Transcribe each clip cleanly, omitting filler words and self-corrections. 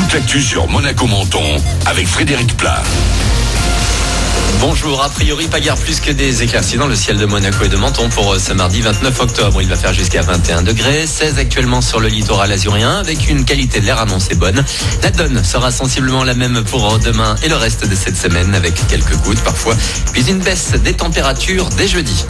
toute l'actu sur Monaco-Menton avec Frédéric Plat. Bonjour, a priori pas guère plus que des éclaircies dans le ciel de Monaco et de Menton pour ce mardi 29 octobre. Il va faire jusqu'à 21 degrés, 16 actuellement sur le littoral azurien avec une qualité de l'air annoncée bonne. La donne sera sensiblement la même pour demain et le reste de cette semaine avec quelques gouttes parfois, puis une baisse des températures dès jeudi.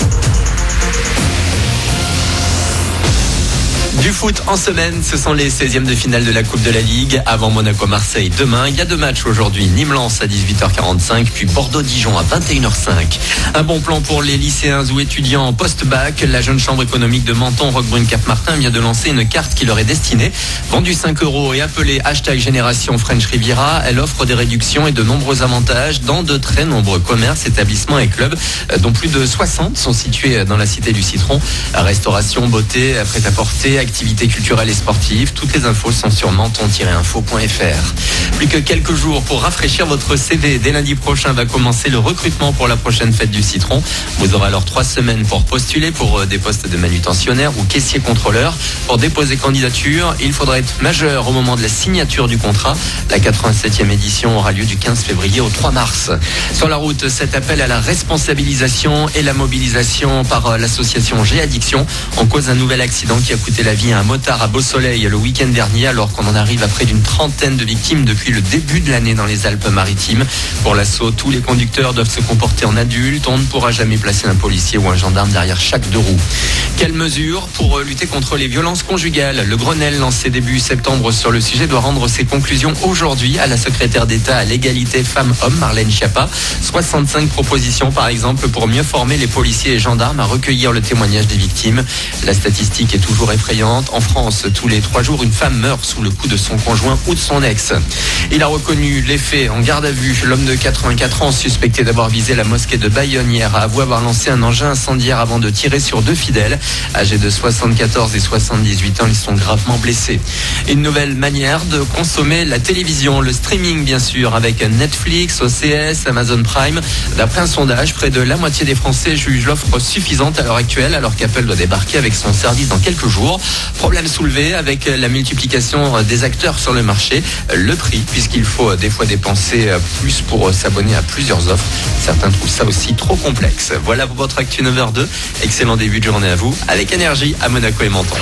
Du foot en semaine, ce sont les 16e de finale de la Coupe de la Ligue. Avant Monaco-Marseille demain, il y a 2 matchs aujourd'hui. Nîmes-Lens à 18h45, puis Bordeaux-Dijon à 21h05. Un bon plan pour les lycéens ou étudiants en post-bac. La jeune chambre économique de Menton, Roquebrune-Cap-Martin, vient de lancer une carte qui leur est destinée. Vendue 5 € et appelée #Génération French Riviera, elle offre des réductions et de nombreux avantages dans de très nombreux commerces, établissements et clubs, dont plus de 60 sont situés dans la cité du Citron. Restauration, beauté, prêt-à-porter, activités culturelles et sportives. Toutes les infos sont sur menton-info.fr. Plus que quelques jours pour rafraîchir votre CV. Dès lundi prochain va commencer le recrutement pour la prochaine fête du Citron. Vous aurez alors 3 semaines pour postuler pour des postes de manutentionnaire ou caissier contrôleur. Pour déposer candidature, il faudra être majeur au moment de la signature du contrat. La 87e édition aura lieu du 15 février au 3 mars. Sur la route, cet appel à la responsabilisation et la mobilisation par l'association G-Addiction en cause d'un nouvel accident qui a coûté la vie à un motard à Beau-Soleil le week-end dernier, alors qu'on en arrive à près d'une trentaine de victimes depuis le début de l'année dans les Alpes-Maritimes. Pour l'assaut, tous les conducteurs doivent se comporter en adultes. On ne pourra jamais placer un policier ou un gendarme derrière chaque 2 roues. Quelles mesures pour lutter contre les violences conjugales? Le Grenelle lancé début septembre sur le sujet doit rendre ses conclusions aujourd'hui à la secrétaire d'État à l'égalité femmes-hommes, Marlène Schiappa. 65 propositions par exemple pour mieux former les policiers et gendarmes à recueillir le témoignage des victimes. La statistique est toujours effrayante. En France, tous les 3 jours, une femme meurt sous le coup de son conjoint ou de son ex. Il a reconnu les faits en garde à vue. L'homme de 84 ans, suspecté d'avoir visé la mosquée de Bayonne hier, a avoué avoir lancé un engin incendiaire avant de tirer sur 2 fidèles. Âgés de 74 et 78 ans, ils sont gravement blessés. Une nouvelle manière de consommer la télévision, le streaming bien sûr, avec Netflix, OCS, Amazon Prime. D'après un sondage, près de la moitié des Français jugent l'offre suffisante à l'heure actuelle, alors qu'Apple doit débarquer avec son service dans quelques jours. Problème soulevé avec la multiplication des acteurs sur le marché, le prix, puisqu'il faut des fois dépenser plus pour s'abonner à plusieurs offres. Certains trouvent ça aussi trop complexe. Voilà pour votre actu 9h02. Excellent début de journée à vous, avec énergie à Monaco et Menton.